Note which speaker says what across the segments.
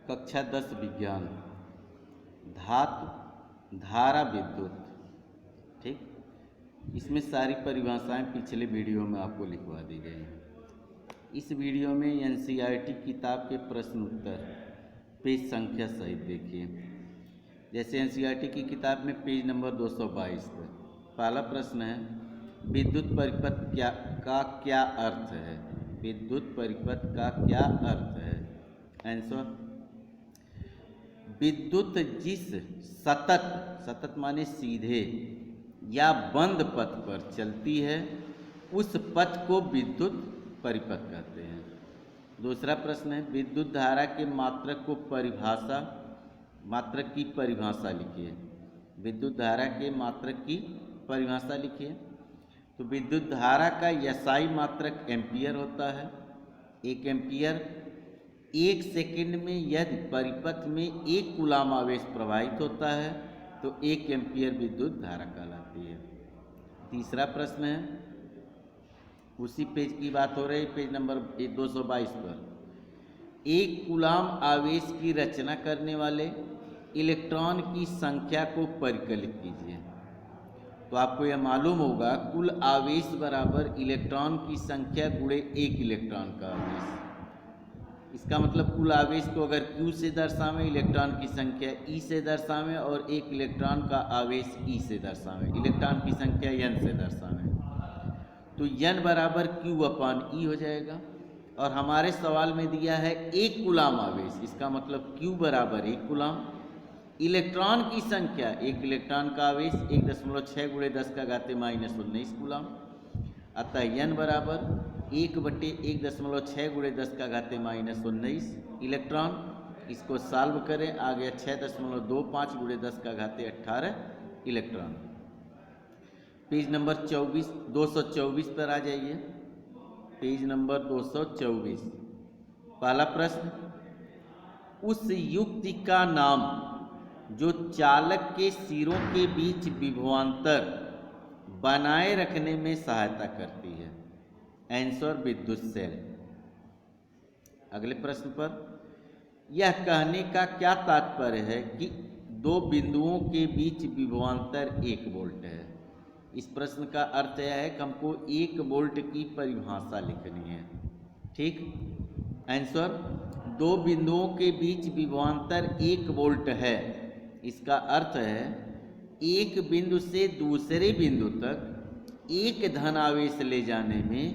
Speaker 1: कक्षा 10 विज्ञान, धातु, धारा, विद्युत। ठीक, इसमें सारी परिभाषाएं पिछले वीडियो में आपको लिखवा दी गई हैं। इस वीडियो में एनसीईआरटी किताब के प्रश्न उत्तर पेज संख्या सहित देखिए। जैसे एनसीईआरटी की किताब में पेज नंबर 222 पर पहला प्रश्न है, विद्युत परिपथ का क्या अर्थ है? विद्युत परिपथ का क्या अर्थ है? आंसर, विद्युत जिस सतत माने सीधे या बंद पथ पर चलती है उस पथ को विद्युत परिपथ कहते हैं। दूसरा प्रश्न है, विद्युत धारा के मात्रक की परिभाषा लिखिए। विद्युत धारा के मात्रक की परिभाषा लिखिए। तो विद्युत धारा का एसआई मात्रक एम्पियर होता है। 1 एम्पियर 1 सेकंड में यदि परिपथ में 1 कूलाम आवेश प्रवाहित होता है तो 1 एम्पियर विद्युत धारा कहलाती है। तीसरा प्रश्न है, उसी पेज की बात हो रही, पेज नंबर 222 पर, 1 कूलाम आवेश की रचना करने वाले इलेक्ट्रॉन की संख्या को परिकलित कीजिए। तो आपको यह मालूम होगा कुल आवेश बराबर इलेक्ट्रॉन की संख्या गुणे 1 इलेक्ट्रॉन का आवेश। इसका मतलब कुल आवेश को अगर Q से दर्शावें, इलेक्ट्रॉन की संख्या E से दर्शावें और 1 इलेक्ट्रॉन का आवेश E से दर्शावें, इलेक्ट्रॉन की संख्या N से दर्शावें, तो N बराबर Q/E हो जाएगा। और हमारे सवाल में दिया है 1 कूलाम आवेश, इसका मतलब Q बराबर 1 कूलाम। इलेक्ट्रॉन की संख्या, 1 इलेक्ट्रॉन का आवेश 1.6 × 10⁻⁻19 कूलाम। अतः N बराबर 1/1.6 × 10⁻⁻19 इलेक्ट्रॉन। इसको सॉल्व करें, आ गया 6.25 × 10⁻18 इलेक्ट्रॉन। पेज नंबर 224 पर आ जाइए। पेज नंबर 224, पहला प्रश्न, उस युक्ति का नाम जो चालक के सिरों के बीच विभवांतर बनाए रखने में सहायता करती है। आंसर, विद्युत सेल। अगले प्रश्न पर, यह कहने का क्या तात्पर्य है कि 2 बिंदुओं के बीच विभवांतर 1 वोल्ट है? इस प्रश्न का अर्थ यह है कि हमको 1 वोल्ट की परिभाषा लिखनी है। ठीक, आंसर, 2 बिंदुओं के बीच विभवांतर 1 वोल्ट है। इसका अर्थ है एक बिंदु से दूसरे बिंदु तक 1 धन आवेश ले जाने में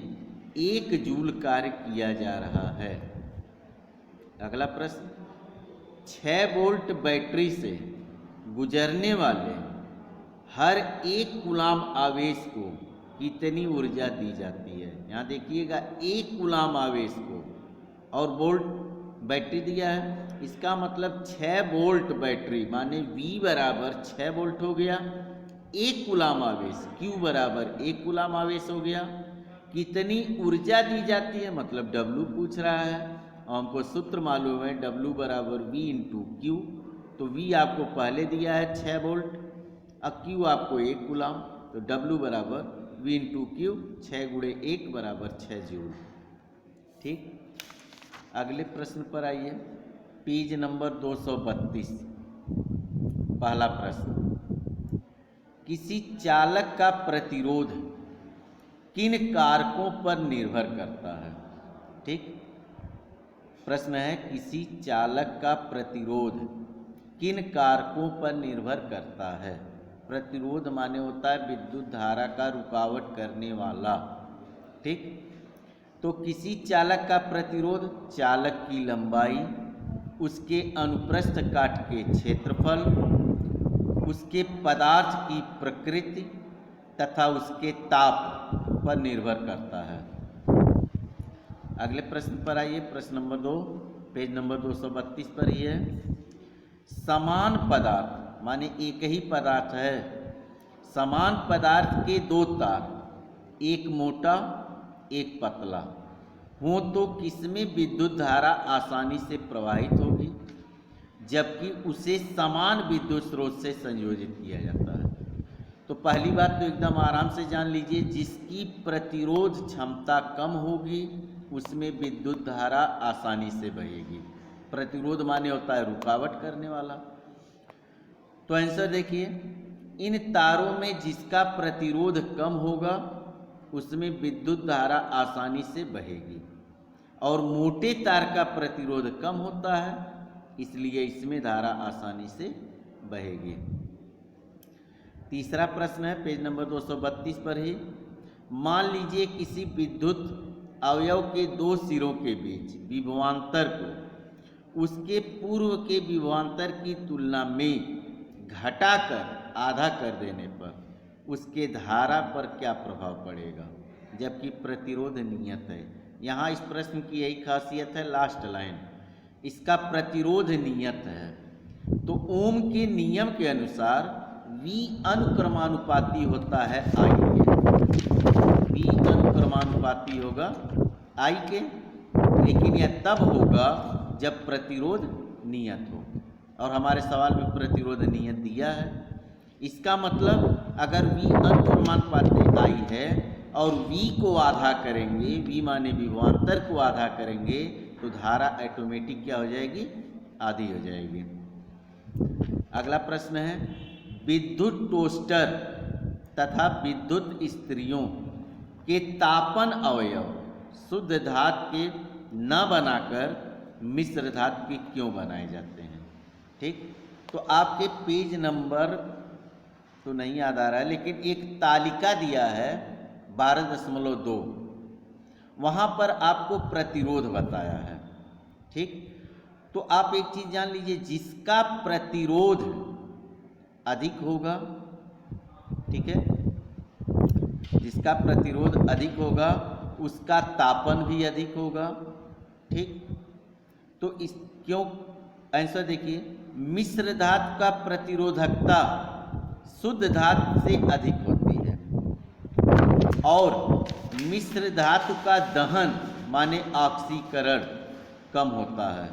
Speaker 1: 1 जूल कार्य किया जा रहा है। अगला प्रश्न, 6 वोल्ट बैटरी से गुजरने वाले हर 1 कूलाम आवेश को कितनी ऊर्जा दी जाती है? यहाँ देखिएगा 1 कूलाम आवेश को, और वोल्ट बैटरी दिया है, इसका मतलब 6 वोल्ट बैटरी माने V बराबर 6 वोल्ट हो गया। 1 कूलाम आवेश Q बराबर 1 कूलाम आवेश हो गया। कितनी ऊर्जा दी जाती है मतलब W पूछ रहा है, और हमको सूत्र मालूम है W बराबर V × Q। तो V आपको पहले दिया है 6 वोल्ट, अब Q आपको 1 कूलाम, तो W बराबर V × Q, 6 × 1 बराबर 6 जूल। ठीक, अगले प्रश्न पर आइए। पेज नंबर 232, पहला प्रश्न, किसी चालक का प्रतिरोध किन कारकों पर निर्भर करता है? ठीक, प्रश्न है, किसी चालक का प्रतिरोध किन कारकों पर निर्भर करता है? प्रतिरोध माने होता है विद्युत धारा का रुकावट करने वाला। ठीक, तो किसी चालक का प्रतिरोध चालक की लंबाई, उसके अनुप्रस्थ काट के क्षेत्रफल, उसके पदार्थ की प्रकृति तथा उसके ताप पर निर्भर करता है। अगले प्रश्न पर आइए। प्रश्न नंबर 2, पेज नंबर 232 पर ही है। समान पदार्थ माने एक ही पदार्थ है, समान पदार्थ के 2 तार, एक मोटा एक पतला हो तो किसमें विद्युत धारा आसानी से प्रवाहित होगी, जबकि उसे समान विद्युत स्रोत से संयोजित किया जाता है? तो पहली बात तो एकदम आराम से जान लीजिए, जिसकी प्रतिरोध क्षमता कम होगी उसमें विद्युत धारा आसानी से बहेगी। प्रतिरोध माने होता है रुकावट करने वाला। तो आंसर देखिए, इन तारों में जिसका प्रतिरोध कम होगा उसमें विद्युत धारा आसानी से बहेगी, और मोटे तार का प्रतिरोध कम होता है इसलिए इसमें धारा आसानी से बहेगी। तीसरा प्रश्न है पेज नंबर 232 पर ही। मान लीजिए किसी विद्युत अवयव के दो सिरों के बीच विभवांतर को उसके पूर्व के विभवांतर की तुलना में घटाकर आधा कर देने पर उसके धारा पर क्या प्रभाव पड़ेगा, जबकि प्रतिरोध नियत है। यहाँ इस प्रश्न की यही खासियत है, लास्ट लाइन, इसका प्रतिरोध नियत है। तो ओम के नियम के अनुसार V अनुक्रमानुपाती होता है I के, V अनुक्रमानुपाती होगा I के, लेकिन यह तब होगा जब प्रतिरोध नियत हो, और हमारे सवाल में प्रतिरोध नियत दिया है। इसका मतलब अगर V अनुक्रमानुपाती I है और V को आधा करेंगे, V माने विभवांतर को आधा करेंगे, तो धारा ऑटोमेटिक क्या हो जाएगी, आधी हो जाएगी। अगला प्रश्न है, विद्युत टोस्टर तथा विद्युत इस्त्रियों के तापन अवयव शुद्ध धातु के न बनाकर मिश्र धातु के क्यों बनाए जाते हैं। ठीक, तो आपके पेज नंबर तो नहीं याद आ रहा है, लेकिन एक तालिका दिया है 12.2, वहाँ पर आपको प्रतिरोध बताया है। ठीक, तो आप एक चीज़ जान लीजिए, जिसका प्रतिरोध अधिक होगा, ठीक है, जिसका प्रतिरोध अधिक होगा उसका तापन भी अधिक होगा। ठीक, तो इस क्यों, आंसर देखिए, मिश्र धातु का प्रतिरोधकता शुद्ध धातु से अधिक होती है, और मिश्र धातु का दहन माने ऑक्सीकरण कम होता है।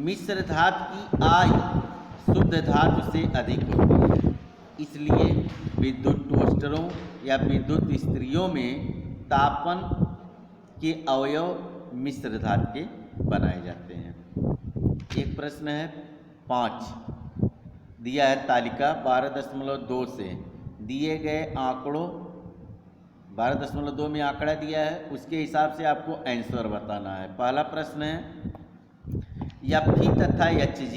Speaker 1: मिश्र धातु की आयु शुद्ध धातु से अधिक होती है, इसलिए विद्युत टोस्टरों या विद्युत इस्त्रियों में तापन के अवयव मिश्र धातु के बनाए जाते हैं। एक प्रश्न है 5, दिया है तालिका 12.2 से दिए गए आंकड़ों, 12.2 में आंकड़ा दिया है, उसके हिसाब से आपको आंसर बताना है। पहला प्रश्न है, F तथा Hg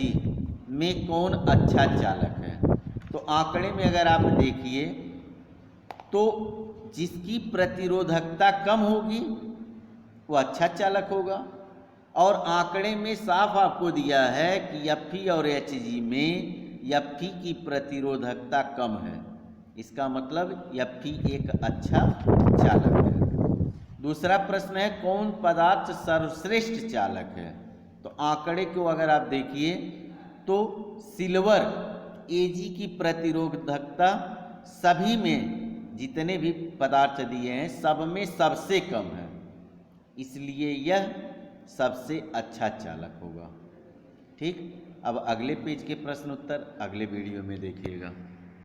Speaker 1: में कौन अच्छा चालक है। तो आंकड़े में अगर आप देखिए तो जिसकी प्रतिरोधकता कम होगी वो अच्छा चालक होगा, और आंकड़े में साफ आपको दिया है कि F और Hg में F की प्रतिरोधकता कम है, इसका मतलब F एक अच्छा चालक है। दूसरा प्रश्न है, कौन पदार्थ सर्वश्रेष्ठ चालक है। तो आंकड़े को अगर आप देखिए तो सिल्वर Ag की प्रतिरोधकता सभी में जितने भी पदार्थ दिए हैं सब में सबसे कम है, इसलिए यह सबसे अच्छा चालक होगा। ठीक, अब अगले पेज के प्रश्न उत्तर अगले वीडियो में देखिएगा।